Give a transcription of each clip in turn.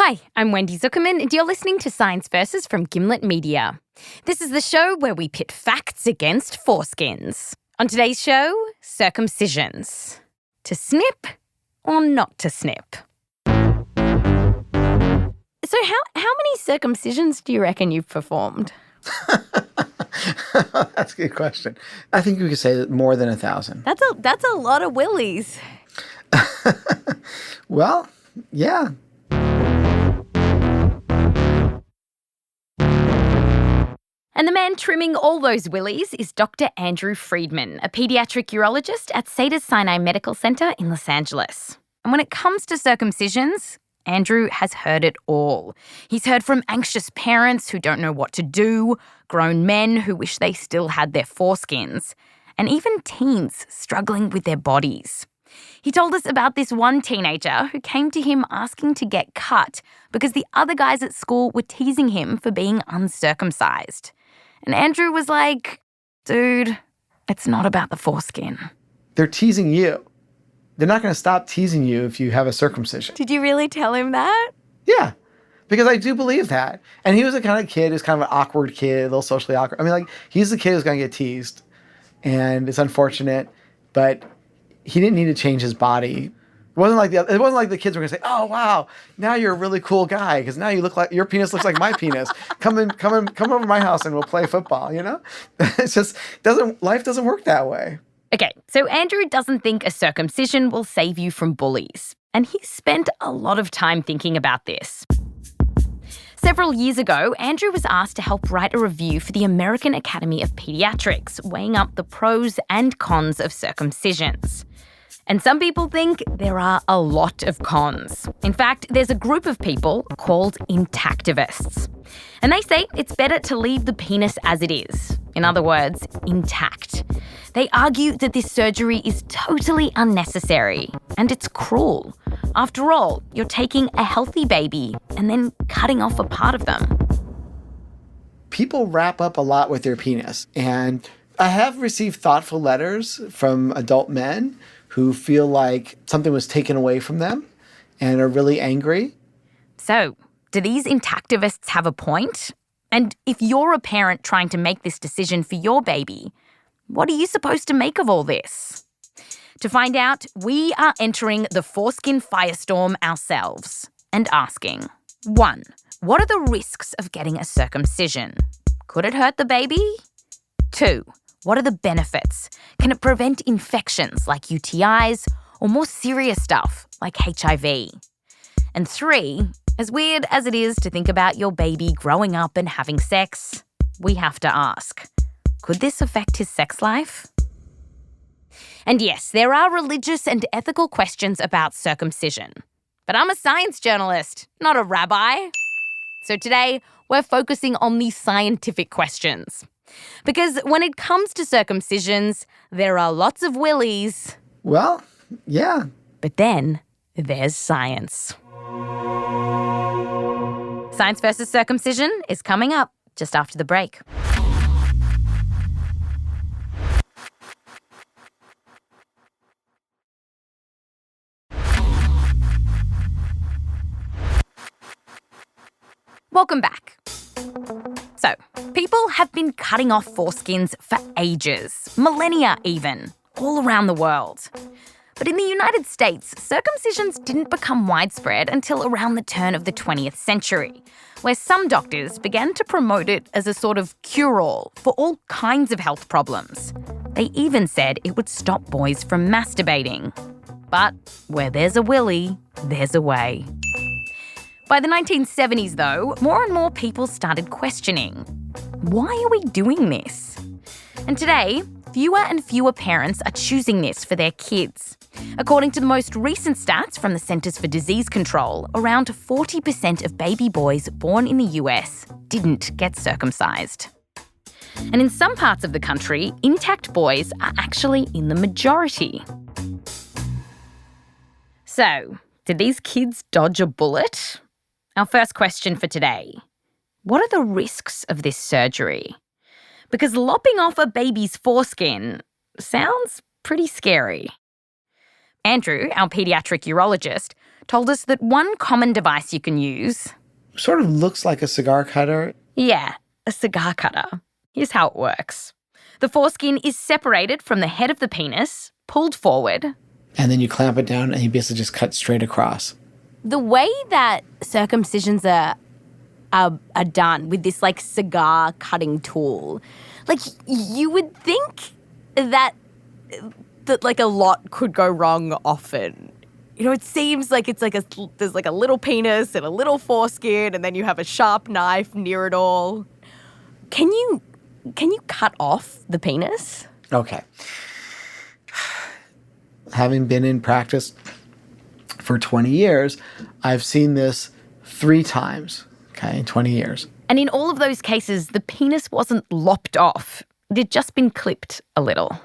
Hi, I'm Wendy Zukerman, and you're listening to Science Versus from Gimlet Media. This is the show where we pit facts against foreskins. On today's show, circumcisions. To snip or not to snip? So how many circumcisions do you reckon you've performed? That's a good question. I think we could say that more than 1,000. That's a lot of willies. Well, yeah. And the man trimming all those willies is Dr. Andrew Freedman, a pediatric urologist at Cedars-Sinai Medical Center in Los Angeles. And when it comes to circumcisions, Andrew has heard it all. He's heard from anxious parents who don't know what to do, grown men who wish they still had their foreskins, and even teens struggling with their bodies. He told us about this one teenager who came to him asking to get cut because the other guys at school were teasing him for being uncircumcised. And Andrew was like, dude, it's not about the foreskin. They're teasing you. They're not going to stop teasing you if you have a circumcision. Did you really tell him that? Yeah, because I do believe that. And he was the kind of kid who's kind of an awkward kid, a little socially awkward. I mean, like, he's the kid who's going to get teased. And it's unfortunate, but he didn't need to change his body. It wasn't like the kids were going to say, "Oh wow, now you're a really cool guy because now you look like your penis looks like my penis. Come over to my house and we'll play football." You know, it's just life doesn't work that way. Okay, so Andrew doesn't think a circumcision will save you from bullies, and he's spent a lot of time thinking about this. Several years ago, Andrew was asked to help write a review for the American Academy of Pediatrics, weighing up the pros and cons of circumcisions. And some people think there are a lot of cons. In fact, there's a group of people called intactivists. And they say it's better to leave the penis as it is. In other words, intact. They argue that this surgery is totally unnecessary and it's cruel. After all, you're taking a healthy baby and then cutting off a part of them. People wrap up a lot with their penis. And I have received thoughtful letters from adult men who feel like something was taken away from them and are really angry. So, do these intactivists have a point? And if you're a parent trying to make this decision for your baby, what are you supposed to make of all this? To find out, we are entering the foreskin firestorm ourselves and asking, 1, what are the risks of getting a circumcision? Could it hurt the baby? 2, what are the benefits? Can it prevent infections like UTIs or more serious stuff like HIV? And 3, as weird as it is to think about your baby growing up and having sex, we have to ask, could this affect his sex life? And yes, there are religious and ethical questions about circumcision. But I'm a science journalist, not a rabbi. So today, we're focusing on the scientific questions. Because when it comes to circumcisions, there are lots of willies. Well, yeah. But then there's science. Science versus circumcision is coming up just after the break. Welcome back. So, people have been cutting off foreskins for ages, millennia even, all around the world. But in the United States, circumcisions didn't become widespread until around the turn of the 20th century, where some doctors began to promote it as a sort of cure-all for all kinds of health problems. They even said it would stop boys from masturbating. But where there's a willy, there's a way. By the 1970s, though, more and more people started questioning, why are we doing this? And today, fewer and fewer parents are choosing this for their kids. According to the most recent stats from the Centers for Disease Control, around 40% of baby boys born in the US didn't get circumcised. And in some parts of the country, intact boys are actually in the majority. So, did these kids dodge a bullet? Our first question for today. What are the risks of this surgery? Because lopping off a baby's foreskin sounds pretty scary. Andrew, our pediatric urologist, told us that one common device you can use... Sort of looks like a cigar cutter. Yeah, a cigar cutter. Here's how it works. The foreskin is separated from the head of the penis, pulled forward. And then you clamp it down and you basically just cut straight across. The way that circumcisions are done with this, like, cigar cutting tool, like, you would think that like, a lot could go wrong often. You know, it seems like it's like there's like a little penis and a little foreskin, and then you have a sharp knife near it all. Can you cut off the penis? Okay. Having been in practice for 20 years, I've seen this 3 times, okay, in 20 years. And in all of those cases, the penis wasn't lopped off. It had just been clipped a little.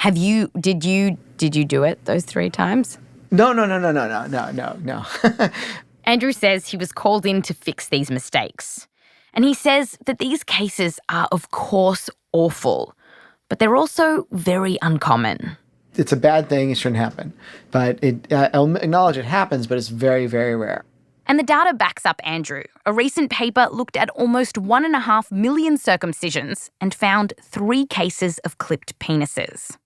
Did you do it those 3 times? No. Andrew says he was called in to fix these mistakes. And he says that these cases are, of course, awful, but they're also very uncommon. It's a bad thing. It shouldn't happen. But I'll acknowledge it happens, but it's very, very rare. And the data backs up Andrew. A recent paper looked at almost 1.5 million circumcisions and found 3 cases of clipped penises.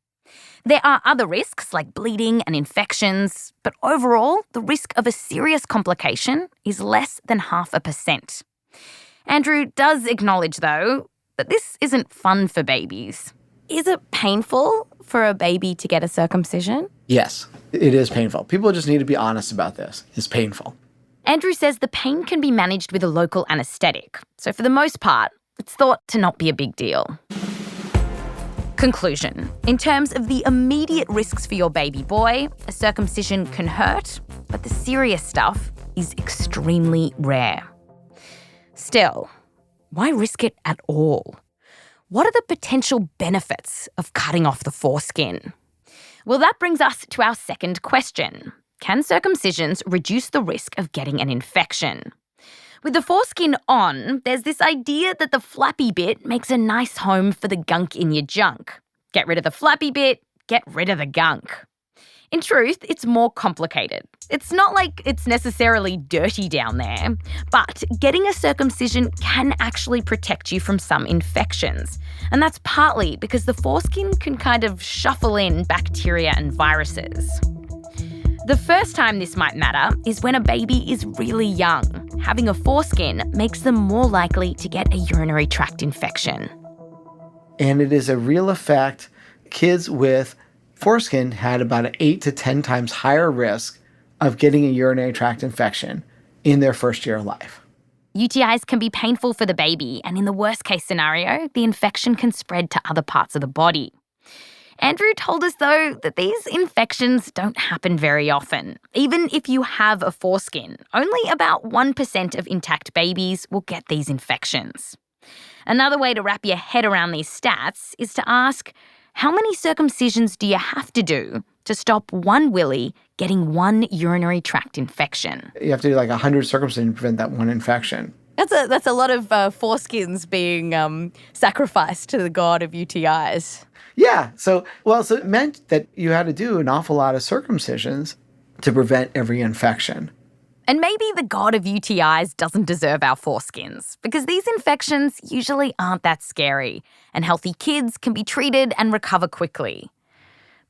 There are other risks like bleeding and infections, but overall, the risk of a serious complication is less than 0.5%. Andrew does acknowledge, though, that this isn't fun for babies. Is it painful for a baby to get a circumcision? Yes, it is painful. People just need to be honest about this. It's painful. Andrew says the pain can be managed with a local anaesthetic, so for the most part, it's thought to not be a big deal. Conclusion. In terms of the immediate risks for your baby boy, a circumcision can hurt, but the serious stuff is extremely rare. Still, why risk it at all? What are the potential benefits of cutting off the foreskin? Well, that brings us to our second question. Can circumcisions reduce the risk of getting an infection? With the foreskin on, there's this idea that the flappy bit makes a nice home for the gunk in your junk. Get rid of the flappy bit, get rid of the gunk. In truth, it's more complicated. It's not like it's necessarily dirty down there, but getting a circumcision can actually protect you from some infections. And that's partly because the foreskin can kind of shuffle in bacteria and viruses. The first time this might matter is when a baby is really young. Having a foreskin makes them more likely to get a urinary tract infection. And it is a real effect. Kids with foreskin had about an 8 to 10 times higher risk of getting a urinary tract infection in their first year of life. UTIs can be painful for the baby, and in the worst case scenario, the infection can spread to other parts of the body. Andrew told us, though, that these infections don't happen very often. Even if you have a foreskin, only about 1% of intact babies will get these infections. Another way to wrap your head around these stats is to ask, how many circumcisions do you have to do to stop one willy getting one urinary tract infection? You have to do like 100 circumcisions to prevent that one infection. That's a lot of foreskins being sacrificed to the god of UTIs. Yeah. So it meant that you had to do an awful lot of circumcisions to prevent every infection. And maybe the god of UTIs doesn't deserve our foreskins, because these infections usually aren't that scary, and healthy kids can be treated and recover quickly.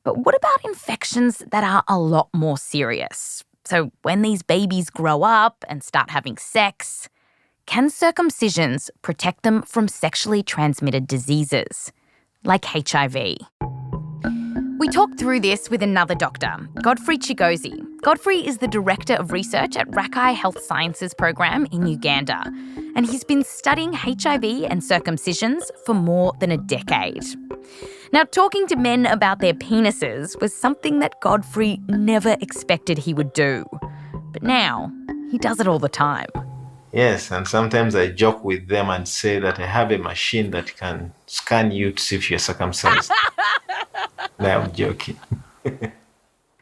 But what about infections that are a lot more serious? So when these babies grow up and start having sex, can circumcisions protect them from sexually transmitted diseases, like HIV? We talked through this with another doctor, Godfrey Kigozi. Godfrey is the Director of Research at Rakai Health Sciences Program in Uganda, and he's been studying HIV and circumcisions for more than a decade. Now, talking to men about their penises was something that Godfrey never expected he would do. But now, he does it all the time. Yes, and sometimes I joke with them and say that I have a machine that can scan you to see if you're circumcised. No, I'm joking.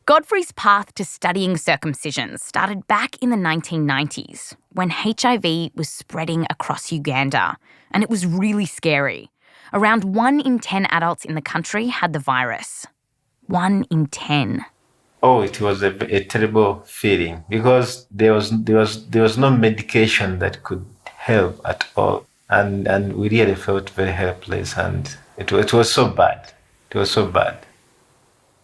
Godfrey's path to studying circumcision started back in the 1990s when HIV was spreading across Uganda, and it was really scary. Around 1 in 10 adults in the country had the virus. 1 in 10. Oh, it was a terrible feeling because there was no medication that could help at all, and we really felt very helpless, and it was so bad. It was so bad.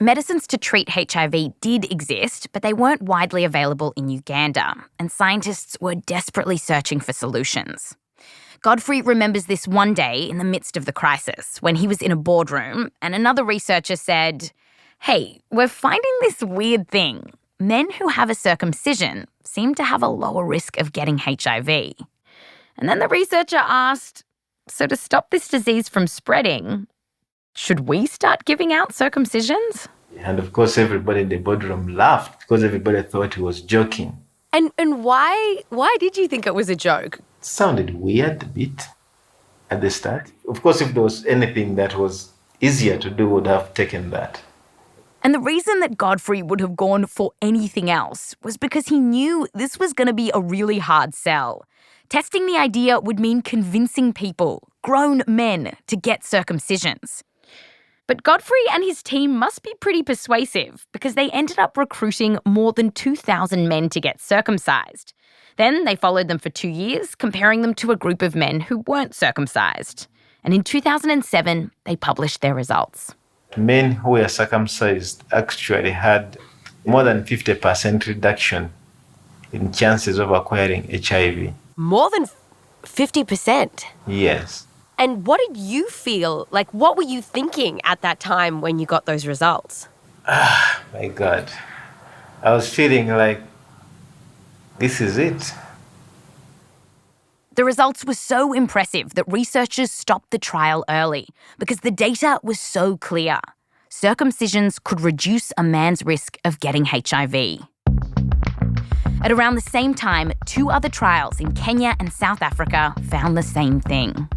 Medicines to treat HIV did exist, but they weren't widely available in Uganda, and scientists were desperately searching for solutions. Godfrey remembers this one day in the midst of the crisis when he was in a boardroom and another researcher said, "Hey, we're finding this weird thing. Men who have a circumcision seem to have a lower risk of getting HIV." And then the researcher asked, "So to stop this disease from spreading, should we start giving out circumcisions?" And of course, everybody in the boardroom laughed because everybody thought he was joking. And why did you think it was a joke? It sounded weird a bit at the start. Of course, if there was anything that was easier to do, would have taken that. And the reason that Godfrey would have gone for anything else was because he knew this was going to be a really hard sell. Testing the idea would mean convincing people, grown men, to get circumcisions. But Godfrey and his team must be pretty persuasive because they ended up recruiting more than 2,000 men to get circumcised. Then they followed them for 2 years, comparing them to a group of men who weren't circumcised. And in 2007, they published their results. Men who were circumcised actually had more than 50% reduction in chances of acquiring HIV. More than 50%? Yes. And what did you feel? Like, what were you thinking at that time when you got those results? My God. I was feeling like, this is it. The results were so impressive that researchers stopped the trial early because the data was so clear. Circumcisions could reduce a man's risk of getting HIV. At around the same time, 2 other trials in Kenya and South Africa found the same thing.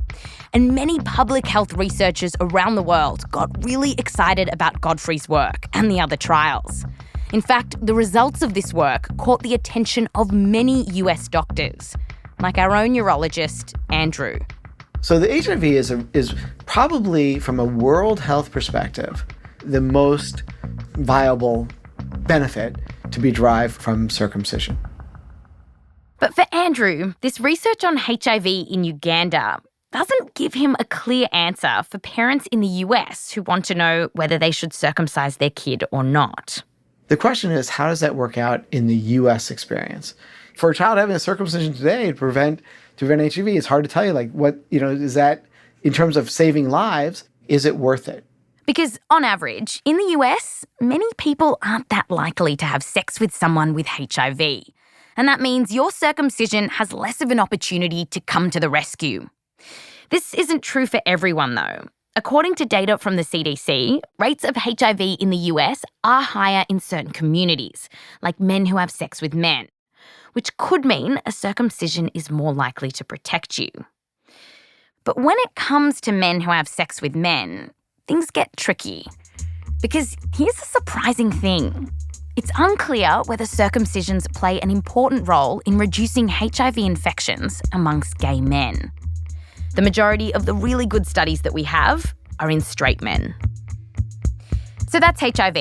And many public health researchers around the world got really excited about Godfrey's work and the other trials. In fact, the results of this work caught the attention of many US doctors, like our own urologist, Andrew. So the HIV is probably, from a World Health perspective, the most viable benefit to be derived from circumcision. But for Andrew, this research on HIV in Uganda doesn't give him a clear answer for parents in the US who want to know whether they should circumcise their kid or not. The question is, how does that work out in the US experience? For a child having a circumcision today to prevent HIV, it's hard to tell you, like, what, is that, in terms of saving lives, is it worth it? Because on average, in the US, many people aren't that likely to have sex with someone with HIV. And that means your circumcision has less of an opportunity to come to the rescue. This isn't true for everyone, though. According to data from the CDC, rates of HIV in the US are higher in certain communities, like men who have sex with men, which could mean a circumcision is more likely to protect you. But when it comes to men who have sex with men, things get tricky. Because here's a surprising thing. It's unclear whether circumcisions play an important role in reducing HIV infections amongst gay men. The majority of the really good studies that we have are in straight men. So that's HIV.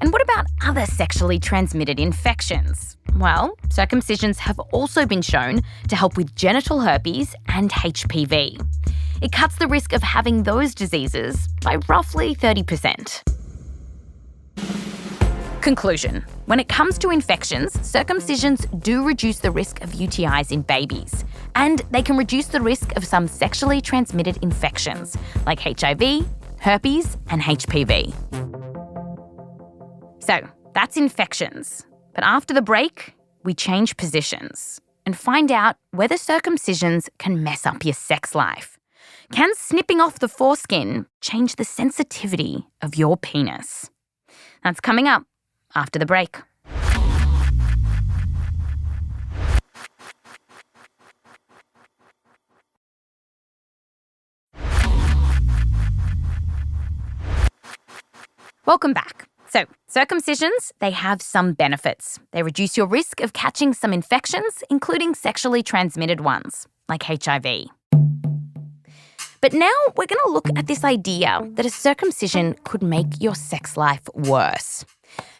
And what about other sexually transmitted infections? Well, circumcisions have also been shown to help with genital herpes and HPV. It cuts the risk of having those diseases by roughly 30%. Conclusion. When it comes to infections, circumcisions do reduce the risk of UTIs in babies, and they can reduce the risk of some sexually transmitted infections like HIV, herpes, and HPV. So, that's infections. But after the break, we change positions and find out whether circumcisions can mess up your sex life. Can snipping off the foreskin change the sensitivity of your penis? That's coming up after the break. Welcome back. So, circumcisions, they have some benefits. They reduce your risk of catching some infections, including sexually transmitted ones, like HIV. But now we're going to look at this idea that a circumcision could make your sex life worse.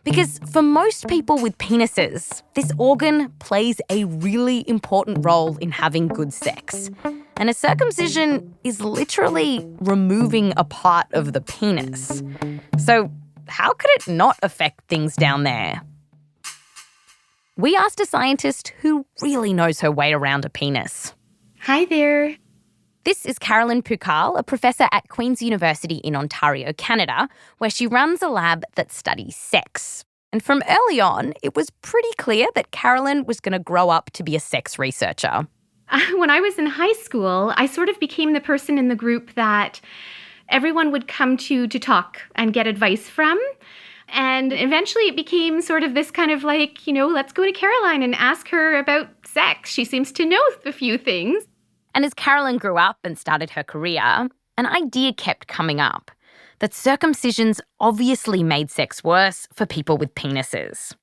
Because for most people with penises, this organ plays a really important role in having good sex. And a circumcision is literally removing a part of the penis. So how could it not affect things down there? We asked a scientist who really knows her way around a penis. Hi there. This is Caroline Pukall, a professor at Queen's University in Ontario, Canada, where she runs a lab that studies sex. And from early on, it was pretty clear that Caroline was going to grow up to be a sex researcher. When I was in high school, I sort of became the person in the group that everyone would come to talk and get advice from. And eventually it became sort of this kind of like, let's go to Caroline and ask her about sex. She seems to know a few things. And as Caroline grew up and started her career, an idea kept coming up that circumcisions obviously made sex worse for people with penises.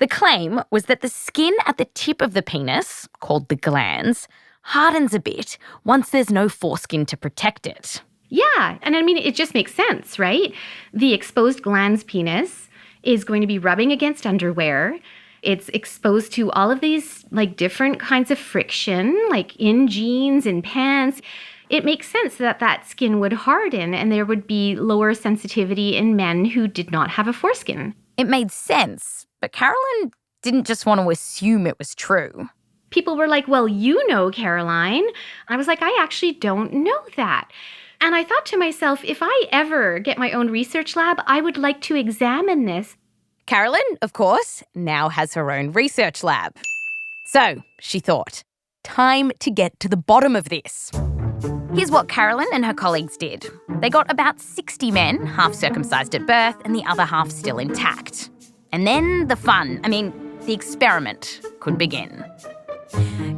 The claim was that the skin at the tip of the penis, called the glans, hardens a bit once there's no foreskin to protect it. Yeah, and I mean, it just makes sense, right? The exposed glans penis is going to be rubbing against underwear. It's exposed to all of these different kinds of friction, like in jeans and pants. It makes sense that skin would harden and there would be lower sensitivity in men who did not have a foreskin. It made sense, but Caroline didn't just want to assume it was true. People were like, well, Caroline. I was like, I actually don't know that. And I thought to myself, if I ever get my own research lab, I would like to examine this. Caroline, of course, now has her own research lab. So, she thought, time to get to the bottom of this. Here's what Caroline and her colleagues did. They got about 60 men, half circumcised at birth and the other half still intact. And then the experiment could begin.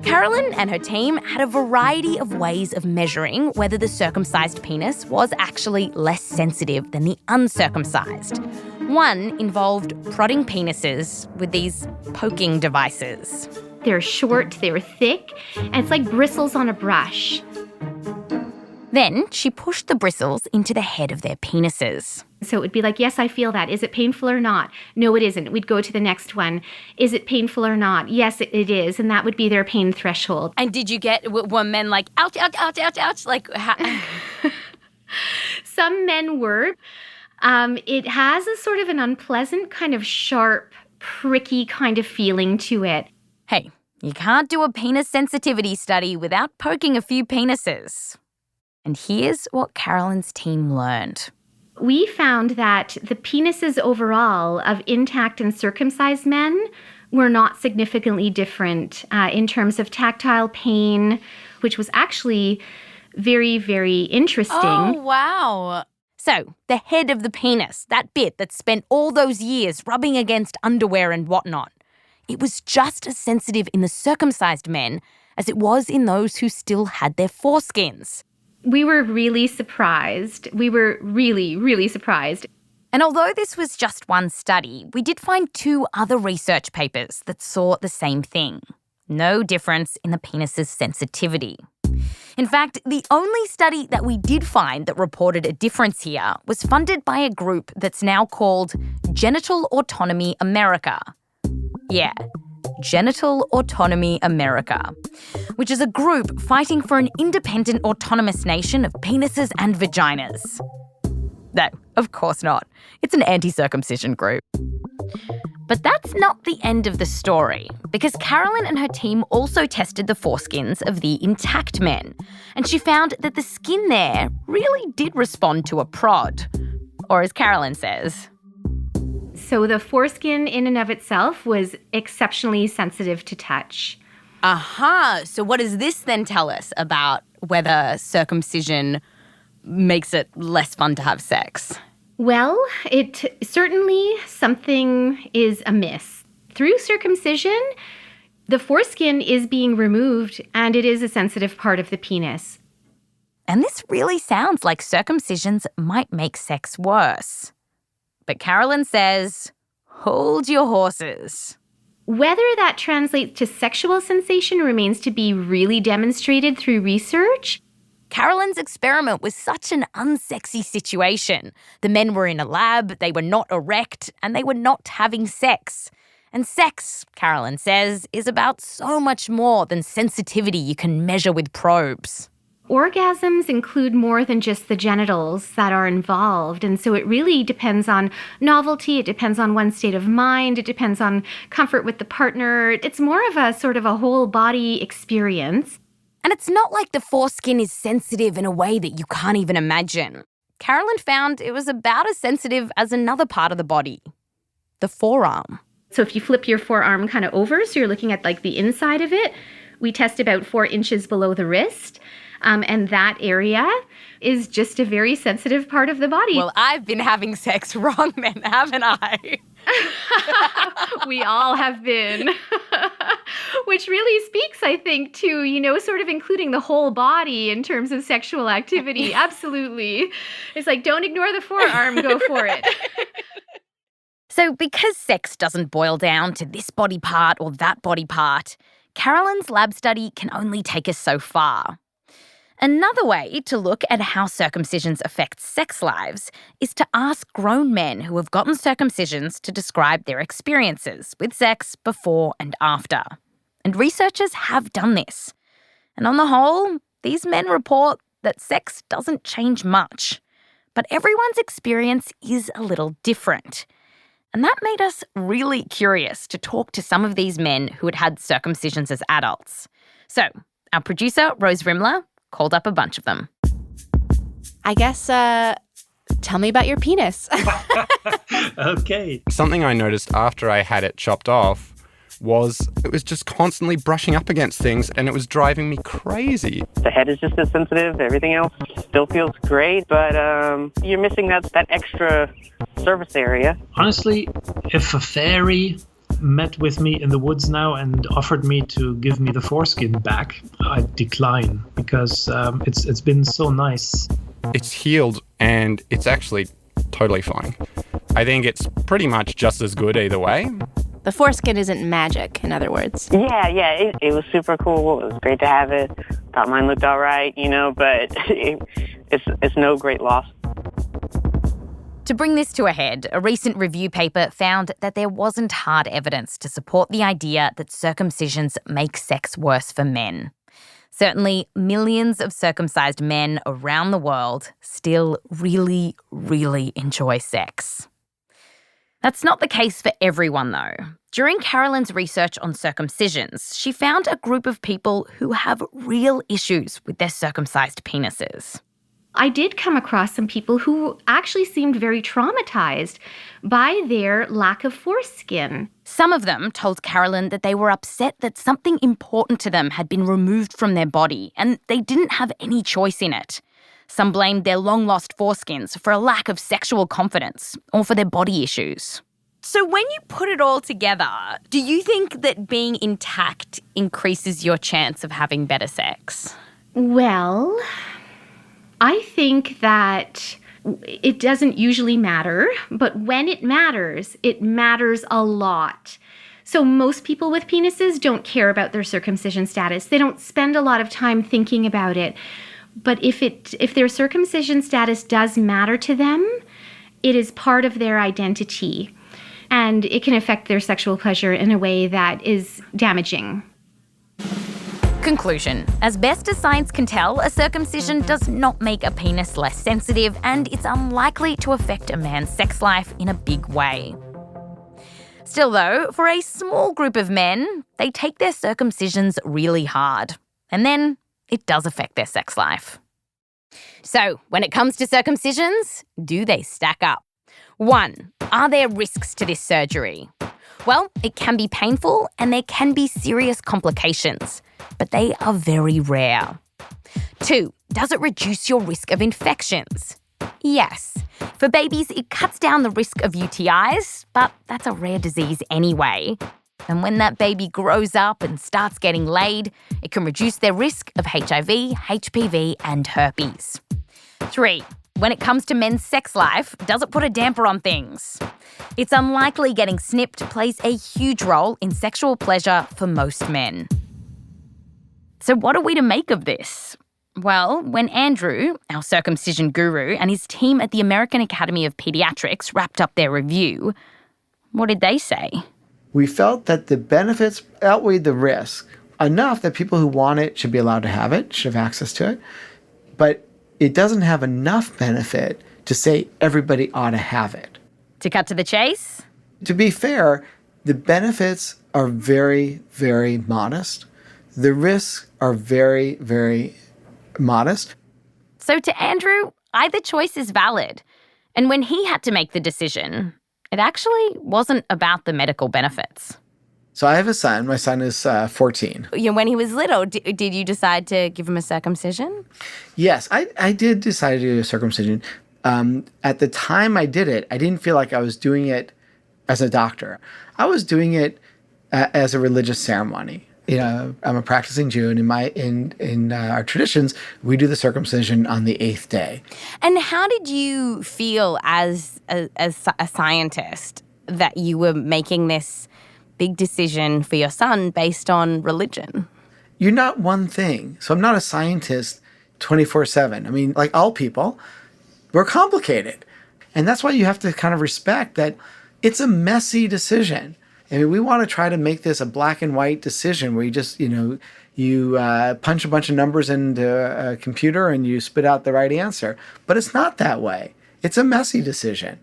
Caroline and her team had a variety of ways of measuring whether the circumcised penis was actually less sensitive than the uncircumcised. One involved prodding penises with these poking devices. They're short, they're thick, and it's like bristles on a brush. Then she pushed the bristles into the head of their penises. So it would be like, yes, I feel that. Is it painful or not? No, it isn't. We'd go to the next one. Is it painful or not? Yes, it is. And that would be their pain threshold. And did you were men like, ouch, ouch, ouch, ouch, ouch? Like, Some men were. It has a sort of an unpleasant kind of sharp, pricky kind of feeling to it. Hey, you can't do a penis sensitivity study without poking a few penises. And here's what Caroline's team learned. We found that the penises overall of intact and circumcised men were not significantly different in terms of tactile pain, which was actually very, very interesting. Oh, wow. So, the head of the penis, that bit that spent all those years rubbing against underwear and whatnot, it was just as sensitive in the circumcised men as it was in those who still had their foreskins. We were really surprised. We were really, really surprised. And although this was just one study, we did find 2 other research papers that saw the same thing. No difference in the penis's sensitivity. In fact, the only study that we did find that reported a difference here was funded by a group that's now called Genital Autonomy America. Yeah, Genital Autonomy America, which is a group fighting for an independent autonomous nation of penises and vaginas. No, of course not. It's an anti-circumcision group. But that's not the end of the story, because Caroline and her team also tested the foreskins of the intact men, and she found that the skin there really did respond to a prod. Or as Caroline says, so the foreskin in and of itself was exceptionally sensitive to touch. Aha, so what does this then tell us about whether circumcision makes it less fun to have sex? Well, it certainly something is amiss. Through circumcision, the foreskin is being removed and it is a sensitive part of the penis. And this really sounds like circumcisions might make sex worse. But Caroline says, hold your horses. Whether that translates to sexual sensation remains to be really demonstrated through research. Caroline's experiment was such an unsexy situation. The men were in a lab, they were not erect, and they were not having sex. And sex, Caroline says, is about so much more than sensitivity you can measure with probes. Orgasms include more than just the genitals that are involved. And so it really depends on novelty. It depends on one's state of mind. It depends on comfort with the partner. It's more of a sort of a whole body experience. And it's not like the foreskin is sensitive in a way that you can't even imagine. Caroline found it was about as sensitive as another part of the body, the forearm. So if you flip your forearm kind of over, so you're looking at like the inside of it, we test about 4 inches below the wrist. And that area is just a very sensitive part of the body. Well, I've been having sex wrong then, haven't I? We all have been. Which really speaks, I think, to, sort of including the whole body in terms of sexual activity. Absolutely. It's like, don't ignore the forearm, go for it. So because sex doesn't boil down to this body part or that body part, Caroline's lab study can only take us so far. Another way to look at how circumcisions affect sex lives is to ask grown men who have gotten circumcisions to describe their experiences with sex before and after. And researchers have done this. And on the whole, these men report that sex doesn't change much. But everyone's experience is a little different. And that made us really curious to talk to some of these men who had had circumcisions as adults. So our producer, Rose Rimler, called up a bunch of them. I guess, tell me about your penis. Okay. Something I noticed after I had it chopped off was it was just constantly brushing up against things and it was driving me crazy. The head is just as sensitive. Everything else still feels great, but you're missing that extra surface area. Honestly, if a fairy met with me in the woods now and offered me to give me the foreskin back, I'd decline because it's been so nice. It's healed and it's actually totally fine. I think it's pretty much just as good either way. The foreskin isn't magic, in other words. Yeah, it was super cool. It was great to have it. Thought mine looked all right, but it's no great loss. To bring this to a head, a recent review paper found that there wasn't hard evidence to support the idea that circumcisions make sex worse for men. Certainly, millions of circumcised men around the world still really, really enjoy sex. That's not the case for everyone, though. During Caroline's research on circumcisions, she found a group of people who have real issues with their circumcised penises. I did come across some people who actually seemed very traumatized by their lack of foreskin. Some of them told Caroline that they were upset that something important to them had been removed from their body and they didn't have any choice in it. Some blamed their long-lost foreskins for a lack of sexual confidence or for their body issues. So when you put it all together, do you think that being intact increases your chance of having better sex? Well, I think that it doesn't usually matter, but when it matters a lot. So most people with penises don't care about their circumcision status. They don't spend a lot of time thinking about it. But if their circumcision status does matter to them, it is part of their identity. And it can affect their sexual pleasure in a way that is damaging. Conclusion. As best as science can tell, a circumcision does not make a penis less sensitive, and it's unlikely to affect a man's sex life in a big way. Still though, for a small group of men, they take their circumcisions really hard. And then it does affect their sex life. So, when it comes to circumcisions, do they stack up? 1. Are there risks to this surgery? Well, it can be painful and there can be serious complications, but they are very rare. 2. Does it reduce your risk of infections? Yes. For babies, it cuts down the risk of UTIs, but that's a rare disease anyway. And when that baby grows up and starts getting laid, it can reduce their risk of HIV, HPV, and herpes. 3. When it comes to men's sex life, does it put a damper on things? It's unlikely getting snipped plays a huge role in sexual pleasure for most men. So what are we to make of this? Well, when Andrew, our circumcision guru, and his team at the American Academy of Pediatrics wrapped up their review, what did they say? We felt that the benefits outweighed the risk enough that people who want it should be allowed to have it, should have access to it. But it doesn't have enough benefit to say everybody ought to have it. To cut to the chase? To be fair, the benefits are very, very modest. The risks are very, very modest. So to Andrew, either choice is valid. And when he had to make the decision, it actually wasn't about the medical benefits. So I have a son. My son is 14. When he was little, did you decide to give him a circumcision? Yes, I did decide to do a circumcision. At the time I did it, I didn't feel like I was doing it as a doctor. I was doing it as a religious ceremony. I'm a practicing Jew, and in our traditions, we do the circumcision on the 8th day. And how did you feel as a scientist that you were making this big decision for your son based on religion? You're not one thing. So I'm not a scientist 24/7. I mean, like all people, we're complicated. And that's why you have to kind of respect that it's a messy decision. I mean, we want to try to make this a black and white decision where you just, you punch a bunch of numbers into a computer and you spit out the right answer. But it's not that way. It's a messy decision.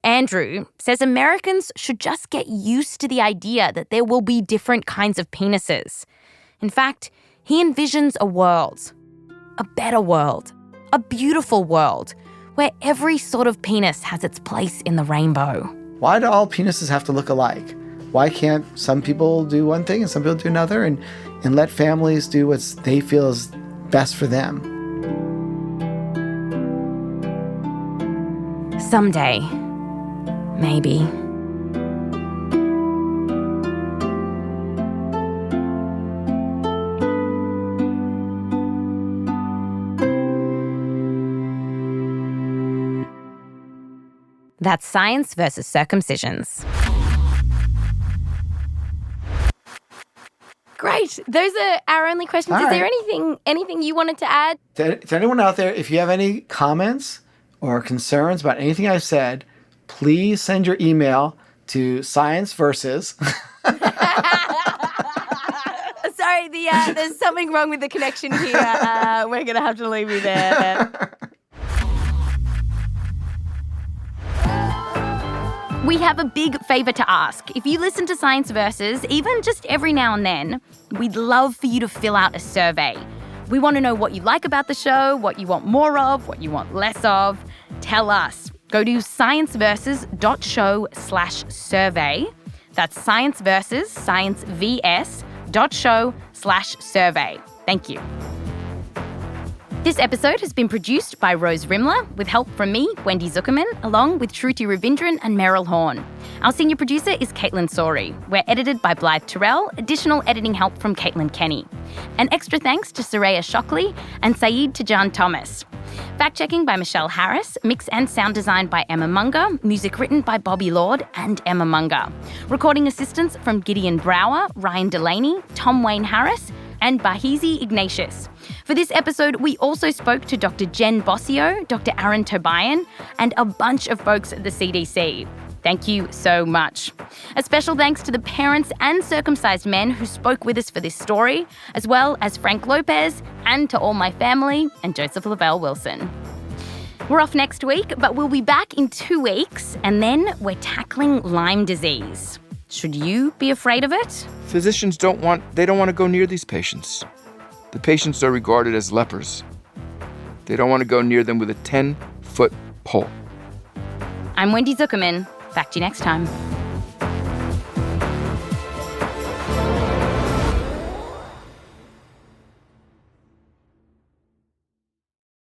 Andrew says Americans should just get used to the idea that there will be different kinds of penises. In fact, he envisions a world, a better world, a beautiful world, where every sort of penis has its place in the rainbow. Why do all penises have to look alike? Why can't some people do one thing and some people do another, and let families do what they feel is best for them? Someday, maybe. That's Science versus Circumcisions. Great. Those are our only questions. All Is there right. anything you wanted to add? To anyone out there, if you have any comments or concerns about anything I've said, please send your email to scienceversus. Sorry, there's something wrong with the connection here. We're going to have to leave you there. We have a big favour to ask. If you listen to Science Versus, even just every now and then, we'd love for you to fill out a survey. We want to know what you like about the show, what you want more of, what you want less of. Tell us. Go to scienceversus.show/survey. That's scienceversus, sciencevs.show/survey. Thank you. This episode has been produced by Rose Rimler with help from me, Wendy Zukerman, along with Shruti Ravindran and Meryl Horn. Our senior producer is Kaitlyn Sawrey. We're edited by Blythe Terrell, additional editing help from Caitlin Kenney. An extra thanks to Soraya Shockley and Saidu Tejan-Thomas. Fact-checking by Michelle Harris, mix and sound design by Emma Munger, music written by Bobby Lord and Emma Munger. Recording assistance from Gideon Brower, Ryan Delaney, Tom Wayne Harris, and Bahizi Ignatius. For this episode, we also spoke to Dr. Jenn Bossio, Dr. Aaron Tobian, and a bunch of folks at the CDC. Thank you so much. A special thanks to the parents and circumcised men who spoke with us for this story, as well as Frank Lopez, and to all my family and Joseph Lavelle Wilson. We're off next week, but we'll be back in 2 weeks, and then we're tackling Lyme disease. Should you be afraid of it? Physicians don't want to go near these patients. The patients are regarded as lepers. They don't want to go near them with a 10-foot pole. I'm Wendy Zukerman. Back to you next time.